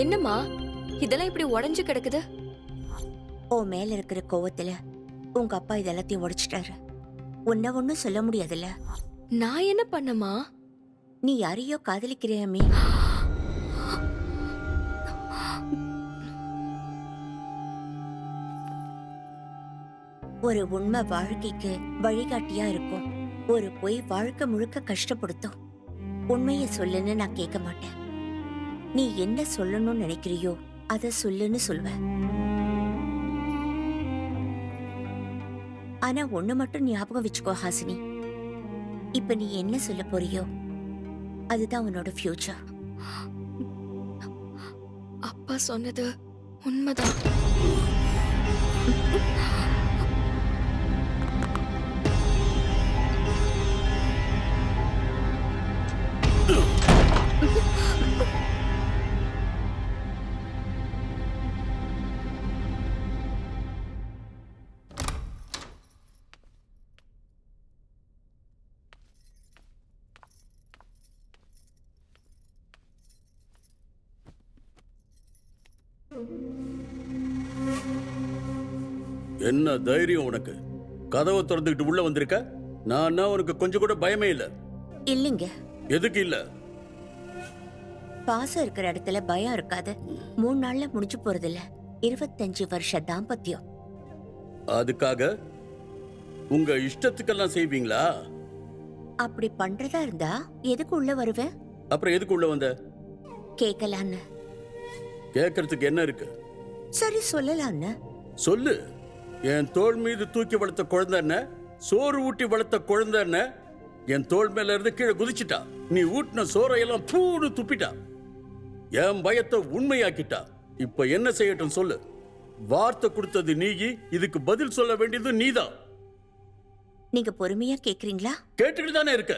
என்னம்மா இதெல்லாம் இப்படி உடைஞ்சு கிடக்குது? ஓ மேல இருக்கிற கோவத்துல உங்க அப்பா இதெல்லாத்தையும் உடைச்சிட்டாரு. உன்ன ஒண்ணும் சொல்ல முடியாதுல்ல. நான் என்ன பண்ணமா? நீ யாரையோ காதலிக்கிறியாமே. ஒரு உண்மை வாழ்க்கைக்கு வழிகாட்டியா இருக்கும். ஒரு பொய் வாழ்க்கை முழுக்க கஷ்டப்படுத்தும். உண்மையை சொல்லுன்னு நான் கேட்க மாட்டேன். நீ என்ன சொல்லணும்னு நினைக்கிறியோ அத சொல்லுன்னு சொல்வேன். ஆனா ஒண்ணு மட்டும் ஞாபகம் வச்சுக்கோ ஹாசினி, இப்ப நீ என்ன சொல்ல போறியோ அதுதான் உன்னோட ஃபியூச்சர். அப்பா சொன்னது உண்மைதான். என்ன தைரியம் உனக்கு? கதவை திறந்துக்கிட்டு உள்ள வந்திருக்க? நான் உனக்கு கொஞ்சம் கூட பயமே இல்ல. இல்லைங்க. எதுக்கு இல்ல? பாசம் இருக்கிற இடத்துல பயம் இருக்காது. 3 நாள்ல முடிஞ்சு போறது இல்ல. 25 வருஷ தாம்பத்தியம். அதுக்காக உங்க இஷ்டத்துக்கெல்லாம் செய்வீங்களா? அப்படி பண்றதா இருந்தா எதுக்கு உள்ள வருவேன்? அப்புறம் எதுக்கு உள்ள வந்த? கேட்கலான்னு. கேட்கறதுக்கு என்ன இருக்கு? சரி சொல்லலான்னு. சொல்லு. என் தோள் மீது தூக்கி வளர்த்த குழந்தை என்ன? சோறு ஊட்டி வளர்த்த குழந்தை என்ன? என் தோள் மேல இருந்து கீழே குதிச்சிட்டா. நீ ஊட்டின சோறையெல்லாம் பூடு துப்பிட்டா. என் பயத்தை உண்மையாக்கிட்டா. இப்ப என்ன செய்யட்டும் சொல்லு. வார்த்தை கொடுத்தது நீ, இதுக்கு பதில் சொல்ல வேண்டியது நீதான். நீங்க பொறுமையா கேக்குறீங்களா? கேட்டுக்கிட்டு தானே இருக்க.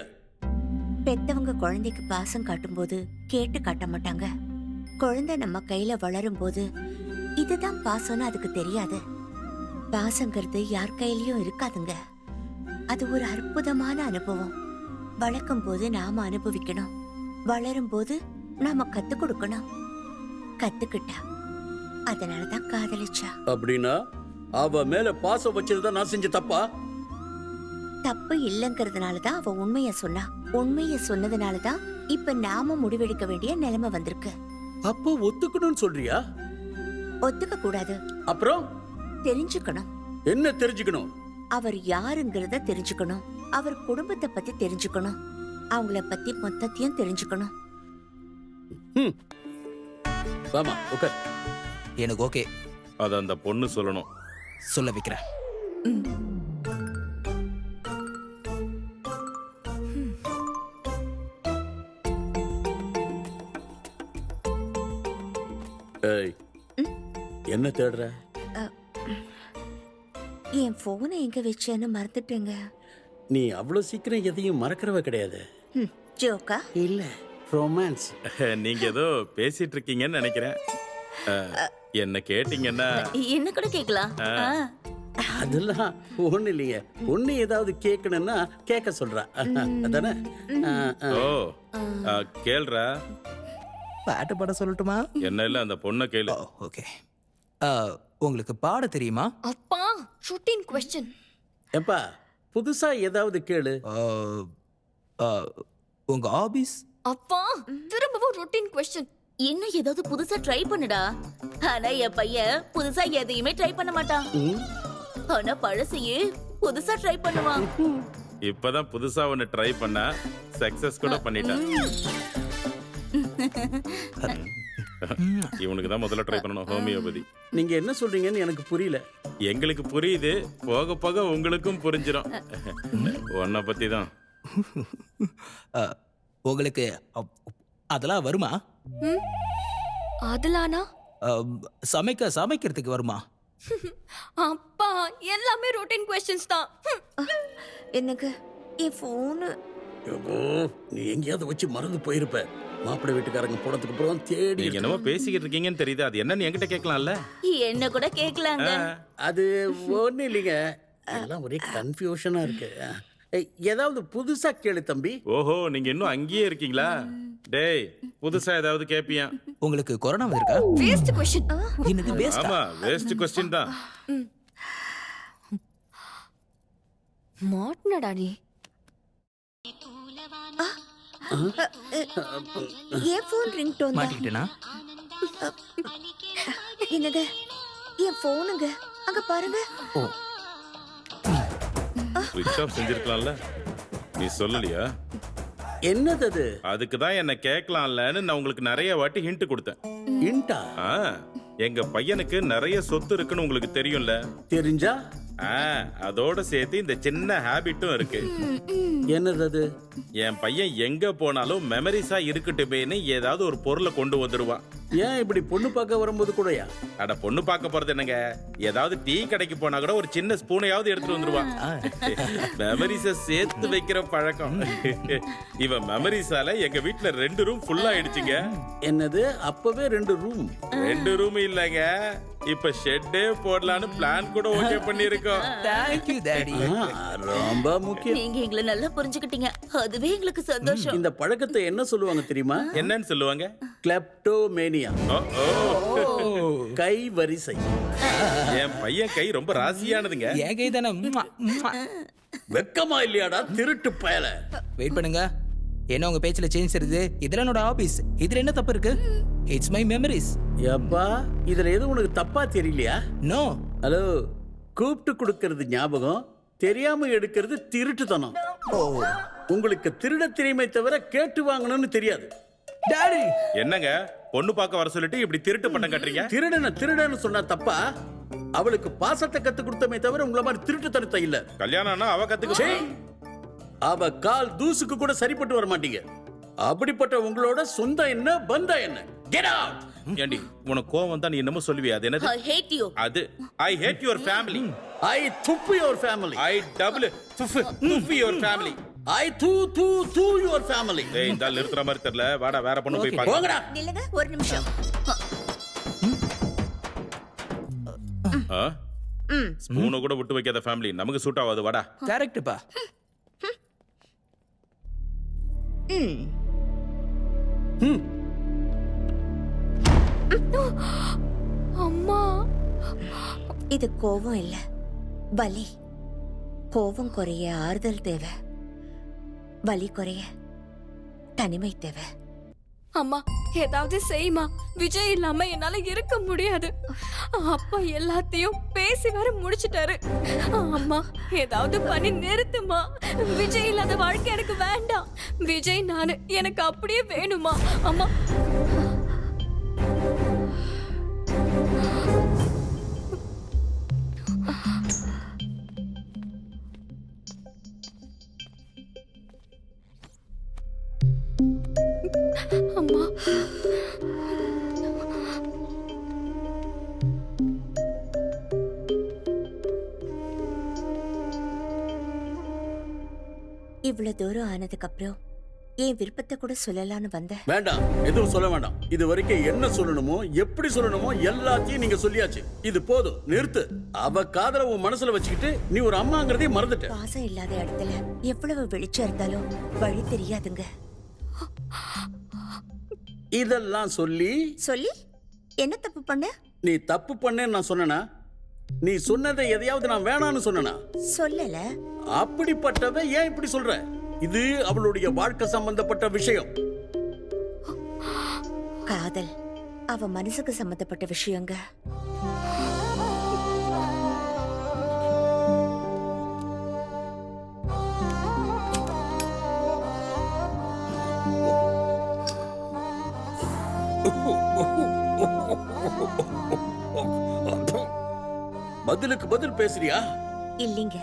பெத்தவங்க குழந்தைக்கு பாசம் காட்டும்போது கேட்டு காட்ட மாட்டாங்க. குழந்தை நம்ம கையில வளரும் போது இதுதான் பாசம்னு அதுக்கு தெரியாது. பாசங்கிறது யார் கையிலயும் இருக்காதுங்க. அது ஒரு அற்புதமான அனுபவம். வளர்க்கும் போது நாம அனுபவிக்கணும். வளரும் போது நாம கத்து கொடுக்கணும். கத்துக்கிட்டா அதனாலதான் காதலிச்சா. அப்படின்னா அவ மேல பாசம் வச்சதுதான் நான் செஞ்ச தப்பா? தப்பு இல்லங்கிறதுனாலதான் அவ உண்மைய சொன்னா. உண்மைய சொன்னதுனாலதான் இப்ப நாம முடிவெடுக்க வேண்டிய நிலைமை வந்திருக்கு. அப்போ ஒத்துக்கணும்னு சொல்றியா? ஒத்துக்க கூடாது. அப்புறம் தெரிஞ்சுக்கணும். என்ன தெரிஞ்சுக்கணும்? அவர் யாருங்கிறத தெரிஞ்சுக்கணும். அவர் குடும்பத்தை பத்தி தெரிஞ்சுக்கணும். அவங்கள பத்தி மொத்தத்தையும் தெரிஞ்சுக்கணும். வாமா உட்கார். எனக்கு ஓகே. அத அந்த பொண்ணு சொல்லணும். சொல்ல வைக்கிறேன். ஏய், என்ன தேடுற? என் போனை எங்க வச்சேன்னு மறந்துட்டேங்க. நீ அவ்வளவு சீக்கிரம் எதையும் மறக்கிறவ கிடையாது. ஜோக்கா? இல்ல, ரொமான்ஸ். நீங்க ஏதோ பேசிட்டு இருக்கீங்கன்னு நினைக்கிறேன். என்ன கேட்டீங்கன்னா என்ன கூட கேக்கலாம். அதெல்லாம் ஒண்ணு இல்லையே. ஒண்ணு ஏதாவது கேட்கணும்னா கேட்க சொல்றா. அதானே? ஓ கேள்றா. பாட்டு பாட சொல்லட்டுமா? என்ன இல்ல அந்த பொண்ணை கேளு. ஓகே. உங்களுக்கு பாட தெரியுமா? அப்பா ஷூட்டிங் क्वेश्चन. எப்பா புதுசா ஏதாவது கேளு. உங்க ஹாபிஸ்? அப்பா திரும்பவும் ரொட்டீன் क्वेश्चन. இன்னும் ஏதாவது புதுசா ட்ரை பண்ணுடா. ஆனா என் பையன் புதுசா எதையுமே ட்ரை பண்ண மாட்டான். ஆனா பழசையே புதுசா ட்ரை பண்ணுவான். இப்பதான் புதுசா ஒன்னு ட்ரை பண்ணா சக்சஸ் கூட பண்ணிட்டான். இவனுக்கு தான் முதல்ல ட்ரை பண்ணணும் ஹோமியோபதி. நீங்க என்ன சொல்றீங்கன்னு எனக்கு புரியல. எங்களுக்கு புரியுது, போக போக உங்களுக்கும் புரிஞ்சிடும். உன்னை பத்தி தான். உங்களுக்கு அதெல்லாம் வருமா? அதலானா? சமைக்கிறதுக்கு வருமா? அப்பா எல்லாமே ரொட்டீன் क्वेश्चंस தான். எனக்கு என் போனு. நீ எங்கேயாவது வச்சு மறந்து போயிருப்ப. மாப்பிள்ளை வீட்டுக்காரங்க போனதுக்கு அப்புறம் தேடி. நீங்க என்னமோ பேசிக்கிட்டு இருக்கீங்கன்னு தெரியுது. அது என்னன்னு என்கிட்ட கேட்கலாம்ல? என்ன கூட கேட்கலாங்க. அது ஒண்ணு இல்லைங்க. எல்லாம் ஒரே கன்ஃபியூஷனா இருக்கு. ஏதாவது புதுசா கேளு தம்பி. ஓஹோ நீங்க இன்னும் அங்கேயே இருக்கீங்களா? டேய் புதுசா ஏதாவது கேப்பியா? உங்களுக்கு கொரோனா வந்திருக்கா? Waste question. என்னது வேஸ்டா? ஆமா வேஸ்ட் கொஸ்டின் தான். மாட்னடா நீ. என் போன் ரிங் டோன் தான். மாட்டிக்கிட்டேனா? என்னது என் போனுங்க, அங்க பாருங்க. ஓ ஸ்விட்ச் ஆஃப் செஞ்சிருக்கலாம்ல, நீ சொல்லலையா? என்னது அது? அதுக்கு தான் என்ன கேட்கலாம்லன்னு நான் உங்களுக்கு நிறைய வாட்டி ஹிண்ட் கொடுத்தேன். இன்டா ஆ, எங்க பையனுக்கு நிறைய சொத்து இருக்குன்னு உங்களுக்கு தெரியும்ல. தெரிஞ்சா அதோட சேர்த்து இந்த சின்ன ஹாபிட்டும் இருக்கு. என்னது அது? என் பையன் எங்க போனாலும் மெமரிஸா இருக்கட்டுமேன்னு ஏதாவது ஒரு பொருளை கொண்டு வந்துருவான். ஏன் இப்படி பொண்ணு பார்க்க வரும்போது கூடயா? அட பொண்ணு பார்க்க போறது என்னங்க, ஏதாவது டீ கடைக்கு போனா கூட ஒரு சின்ன ஸ்பூனையாவது எடுத்துட்டு வந்துருவான். மெமரிஸ சேர்த்து வைக்கிற பழக்கம். இவன் மெமரிஸால எங்க வீட்டுல 2 ரூம் ஃபுல்லா ஆயிடுச்சுங்க. என்னது? அப்பவே 2 ரூம்? 2 ரூம் இல்லங்க, இப்ப ஷெட்டே போடலான்னு பிளான் கூட ஓகே பண்ணிருக்கோம். Thank you daddy. ரொம்ப முக்கியம். நீங்க எங்களை நல்லா புரிஞ்சுக்கிட்டீங்க, அதுவே எங்களுக்கு சந்தோஷம். இந்த பழக்கத்தை என்ன சொல்லுவாங்க தெரியுமா? என்னன்னு சொல்லுவாங்க? கிளெப்டோமேனியா. ஓ, ஓ. கை வரிசை. என் பையன் கை ரொம்ப ராசியானதுங்க. என் கை தானே. வெக்கமா இல்லையாடா திருட்டு பயல? வெயிட் பண்ணுங்க, என்ன உங்க பேச்சுல சேஞ்ச் வருது? இதெல்லாம் என்னோட ஆபீஸ், இதுல என்ன தப்பு இருக்கு? It's my memories. எப்பா இதுல எதுவும் உனக்கு தப்பா தெரியலையா? நோ. ஹலோ, கூப்பிட்டு கொடுக்கறது ஞாபகம், தெரியாம எடுக்கிறது திருட்டுத்தனம். உங்களுக்கு திருட தெரியுமே தவிர கேட்டு வாங்கணும்னு தெரியாது. டாடி என்னங்க பொண்ணு பார்க்க வர சொல்லிட்டு இப்படி திருட்டு பட்டம் கட்டுறீங்க? திருடன்னு சொன்னா தப்பா? அவளுக்கு பாசத்தை கத்து கொடுத்தமே தவிர உங்கள மாதிரி திருட்டுத்தனத்தை இல்ல. கல்யாணம்னா அவ கத்துக்க. அவ கால் தூசுக்கு கூட சரிப்பட்டு வர மாட்டீங்க. அப்படிப்பட்ட உங்களோட சொந்தம் என்ன பந்தம் என்ன? Get out. ஏண்டி உனக்கு கோவம் வந்தா நீ என்னமோ சொல்லுவியா? அது என்னது? I hate you. அது I hate your family. I துப்பு யுவர் ஃபேமிலி. ஐ டபுள் துஃபி யுவர் ஃபேமிலி. ஐ தூ யுவர் ஃபேமிலி. ஏய் இந்த ஆள் நிறுத்துற மாதிரி தெரியல, வாடா வேற பொண்ணு போய் பாக்க. போங்கடா. நில்லுங்க ஒரு நிமிஷம். ஸ்பூனை கூட விட்டு வைக்காத ஃபேமிலி நமக்கு சூட் ஆகாது, வாடா. கரெக்ட்பா. அம்மா, இது கோபம் இல்ல, வலி. கோபம் குறைய ஆறுதல் தேவை, வலி குறைய தனிமை தேவை. அம்மா ஏதாவது செய்யுமா. விஜய் இல்லாம என்னால இருக்க முடியாது. அப்பா எல்லாத்தையும் பேசி வர முடிச்சிட்டாரு. அம்மா ஏதாவது பண்ணி நிறுத்துமா. விஜய் இல்லாத வாழ்க்கை எனக்கு வேண்டாம். விஜய் நானு எனக்கு அப்படியே வேணுமா. அம்மா அம்மா இவ்வளவு தூரம் ஆனதுக்கு அப்புறம் என் விருப்பத்தை கூட சொல்லலாம்னு வந்தேன். வேண்டாம், எதுவும் சொல்ல வேண்டாம். இது வரைக்கும் என்ன சொல்லணுமோ எப்படி சொல்லணுமோ எல்லாத்தையும் நீங்க சொல்லியாச்சு. இது போதும், நிறுத்து. அவ காதல உன் மனசுல வச்சுக்கிட்டு நீ ஒரு அம்மாங்கிறதையும் மறந்துட்ட. பாசம் இல்லாத இடத்துல எவ்வளவு வெளிச்சம் இருந்தாலும் வழி தெரியாதுங்க. இதெல்லாம் சொல்லி சொல்லி என்ன தப்பு பண்ண? நீ தப்பு பண்ணேன்னு நான் சொன்னனா? நீ சொன்னதை எதையாவது நான் வேணான்னு சொன்னனா? சொல்லல. அப்படிப்பட்டவ ஏன் இப்படி சொல்ற? இது அவளுடைய வாழ்க்கை சம்பந்தப்பட்ட விஷயம். காதல் அவ மனசுக்கு சம்பந்தப்பட்ட விஷயங்க. பதிலுக்கு பதில் பேசுறியா? இல்லைங்க,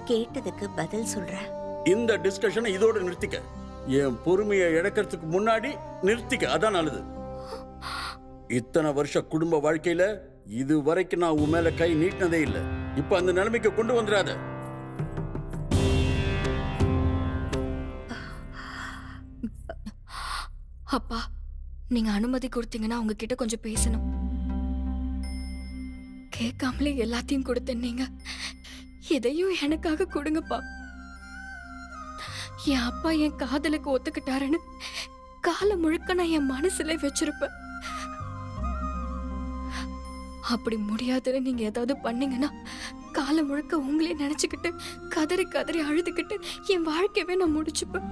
கேட்டதுக்கு பதில் சொல்றேன். இந்த டிஸ்கஷனை இதோட நிறுத்திக்க. என் பொறுமையை இழக்கிறதுக்கு முன்னாடி நிறுத்திக்க, அதான் நல்லது. இத்தனை வருஷ குடும்ப வாழ்க்கையில இது வரைக்கும் நான் உன் மேல கை நீட்டினதே இல்லை. இப்ப அந்த நிலைமைக்கு கொண்டு வந்துடாத. அப்பா நீங்க அனுமதி கொடுத்தீங்கன்னா உங்ககிட்ட கொஞ்சம் பேசணும். கேட்காமலே எல்லாத்தையும் கொடுத்தேன். நீங்க இதையும் எனக்காக கொடுங்கப்பா. என் அப்பா என் காதலுக்கு ஒத்துக்கிட்டாருன்னு காலம் முழுக்க நான் என் மனசுல வச்சிருப்பேன். அப்படி முடியாதுன்னு நீங்க ஏதாவது பண்ணீங்கன்னா காலம் முழுக்க உங்களே நினைச்சுக்கிட்டு கதறி கதறி அழுதுகிட்டு என் வாழ்க்கையவே நான் முடிச்சுப்பேன்.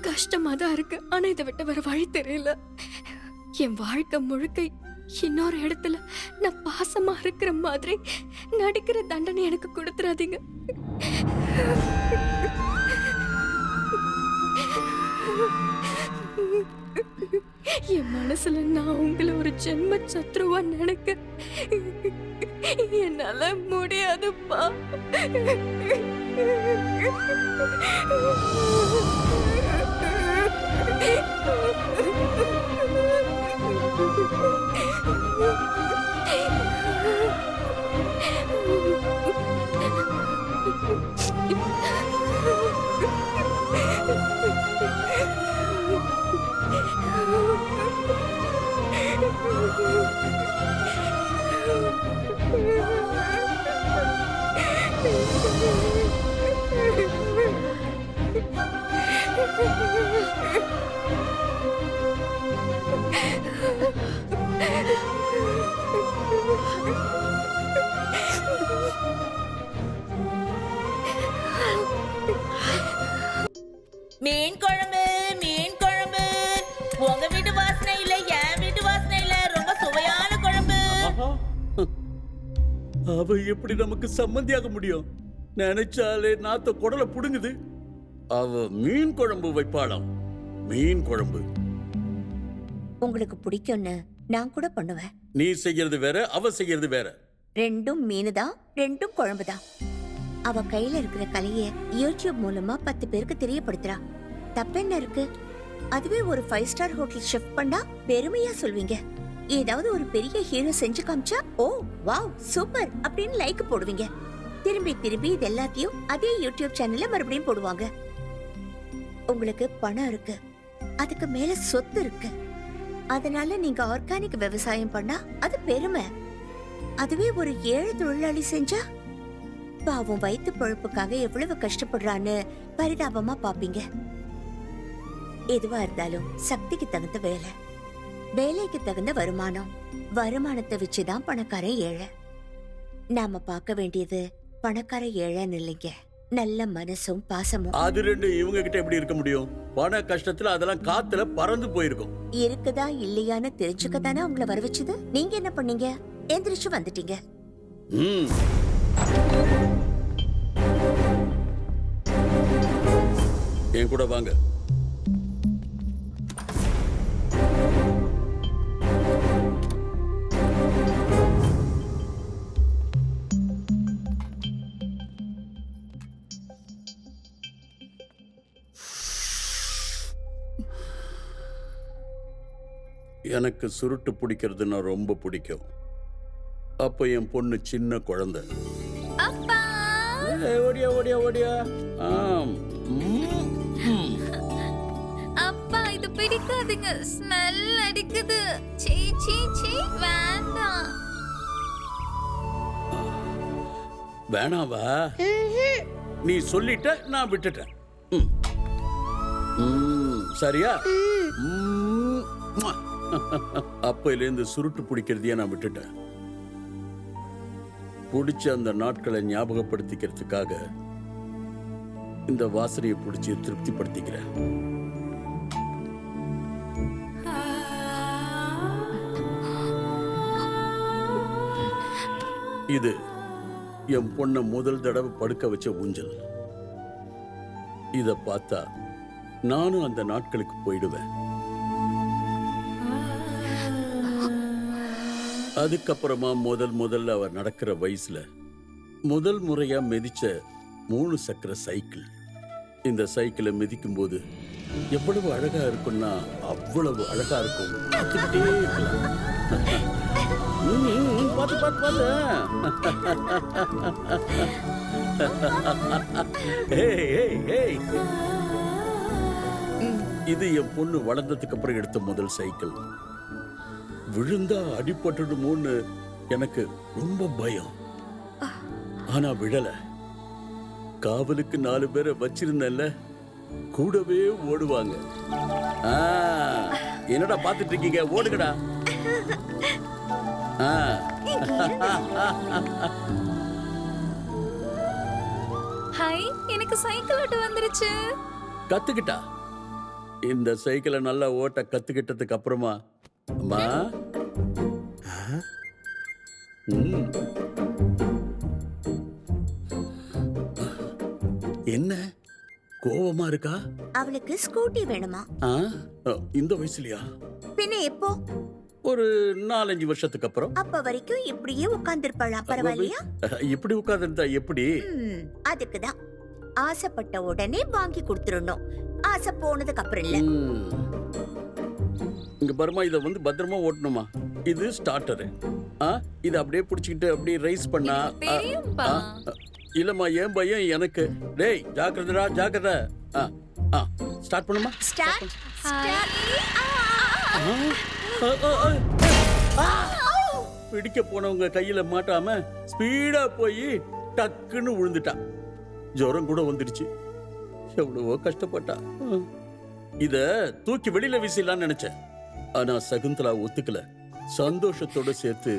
கஷ்டமா தான் இருக்கு, ஆனா இதை விட்டு வேற வழி தெரியல. என் வாழ்க்கை முழுக்க இன்னொரு இடத்துல நான் பாசமா இருக்கிற மாதிரி நடிக்கிற தண்டனை எனக்கு கொடுத்துறாதீங்க. என் மனசுல நான் உங்களை ஒரு ஜென்ம சத்ருவா நினைக்க என்னால முடியாதுப்பா. மீன் குழம்பு, மீன் குழம்பு. உங்க வீட்டு வாசனை இல்ல, என் வீட்டு வாசனை இல்ல, ரொம்ப சுவையான குழம்பு. அவ எப்படி நமக்கு சம்மந்தியாக முடியும்? நினைச்சாலே நாத்த குடலை புடுங்குது. அவ மீன் குழம்பு வைப்பாளாம். மீன் குழம்பு உங்களுக்கு பிடிக்கும்னு நான் கூட பண்ணுவேன். நீ செய்யறது வேற, அவ செய்யறது வேற. ரெண்டும் மீனு தான், ரெண்டும் குழம்பு தான். அவ கையில இருக்கிற கலைய யூடியூப் மூலமா 10 பேருக்கு தெரியப்படுத்துறா. தப்பென்ன இருக்கு? அதுவே ஒரு 5 ஸ்டார் ஹோட்டல் ஷெஃப் பண்ணா பெருமையா சொல்வீங்க. ஏதாவது ஒரு பெரிய ஹீரோ செஞ்சு காமிச்சா ஓ வாவ் சூப்பர் அப்படின்னு லைக் போடுவீங்க. திரும்பி திரும்பி இது எல்லாத்தையும் அதே யூடியூப் சேனல்ல மறுபடியும் போடுவாங்க. உங்களுக்கு பணம் இருக்கு, அதுக்கு மேல சொத்து இருக்கு. அதனால நீங்க ஆர்கானிக் விவசாயம் பண்ணா அது பெருமை. அதுவே ஒரு ஏழை தொழிலாளி செஞ்சா பாவம் வயிற்று பொழப்புக்காக எவ்வளவு கஷ்டப்படுறான்னு பரிதாபமா பாப்பீங்க. எதுவா இருந்தாலும் சக்திக்கு தகுந்த வேலை, வேலைக்கு தகுந்த வருமானம், வருமானத்தை வச்சுதான் பணக்காரன் ஏழை. நாம பார்க்க வேண்டியது பணக்கார ஏழைன்னு இல்லைங்க, நல்ல மனசும் பாசமும். அது ரெண்டு இவங்க கிட்ட எப்படி இருக்க முடியும்? பண கஷ்டத்துல அதெல்லாம் காத்துல பறந்து போயிருக்கும். இருக்குதா இல்லையான்னு தெரிஞ்சுக்க தானே உங்களை வர வச்சது. நீங்க என்ன பண்ணீங்க? எந்திரிச்சு வந்துட்டீங்க. என் கூட வாங்க. எனக்கு சுருட்டு பிடிக்கிறதுன்னா ரொம்ப பிடிக்கும். அப்ப என் பொண்ணு சின்ன குழந்தை. ஓடியா ஓடியா ஓடியா. அப்பா இது பிடிக்காதுங்க, ஸ்மெல் அடிக்குது. சீ சீ சீ வேண்டாம். வேணாவா? நீ சொல்லிட்ட, நான் விட்டுட்டேன். சரியா? அப்பையிலேருந்து சுருட்டு பிடிக்கிறதையே நான் விட்டுட்டேன். பிடிச்ச அந்த நாட்களை ஞாபகப்படுத்திக்கிறதுக்காக இந்த வாசனையை பிடிச்சி திருப்திப்படுத்திக்கிறேன். இது என் பொண்ண முதல் தடவை படுக்க வச்ச ஊஞ்சல். இத பார்த்தா நானும் அந்த நாட்களுக்கு போயிடுவேன். அதுக்கப்புறமா முதல்ல அவர் நடக்கிற வயசுல முதல் முறையா மிதிச்ச 3 சக்கர சைக்கிள். இந்த சைக்கிளை மிதிக்கும் போது எவ்வளவு அழகா இருக்கும்னா அவ்வளவு அழகா இருக்கும். பார்த்துக்கிட்டே இருக்கலாம். பார்த்து பார்த்து பார்த்து. இது என் பொண்ணு வளர்ந்ததுக்கு அப்புறம் எடுத்த முதல் சைக்கிள். விழுந்தா அடிபட்டுடுமோன்னு எனக்கு ரொம்ப பயம். ஆனா விழல. காவலுக்கு 4 பேரை வச்சிருந்தேன்ல, கூடவே ஓடுவாங்க. ஆ, என்னடா பாத்துட்டு இருக்கீங்க, ஓடுங்கடா. ஆ. ஹாய், எனக்கு சைக்கிள் ஓட்ட வந்துருச்சு. கத்துக்கிட்டா. இந்த சைக்கிளை நல்லா ஓட்ட கத்துக்கிட்டதுக்கு அப்புறமா அம்மா, ம். என்ன கோவமா இருக்கா? அவளுக்கு ஸ்கூட்டி வேணுமா? ஆ? இந்த வயசுலயா? பின்ன எப்போ? ஒரு 4-5 வருஷத்துக்கு அப்புறம். அப்ப வரைக்கும் இப்படியே உட்கார்ந்திருப்பாளா? பரவாயில்லையா? இப்படி உட்கார்ந்திருந்தா எப்படி? அதுக்குதான் ஆசைப்பட்ட உடனே வாங்கி கொடுத்துடணும். ஆசை போனதுக்கு அப்புறம் இல்ல. இங்க பாருமா, இத வந்து பத்திரமா ஓட்டணுமா. இது ஸ்டார்டரு. இத அப்படியே புடிச்சுக்கிட்டு அப்படியே ரைஸ் பண்ணா. தெரியும்பா. இல்லம்மா, ஏன் பயம் எனக்கு. டேய், ஜாக்கிரதடா, ஜாக்கிரதை. ஸ்டார்ட் பண்ணுமா. ஸ்டார்ட். பிடிக்க போனவங்க கையில மாட்டாம ஸ்பீடா போய் டக்குன்னு விழுந்துட்டா. ஜுரம் கூட வந்துடுச்சு. எவ்வளவோ கஷ்டப்பட்டா. இத தூக்கி வெளியில வீசலாம்னு நினைச்சேன். ஆனா சகுந்தலா ஒத்துக்கல. சந்தோஷத்தோட சேர்த்து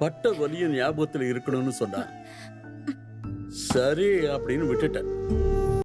பட்ட வலிய ஞாபகத்துல இருக்கணும்னு சொன்னா. சரி அப்படின்னு விட்டுட்டேன்.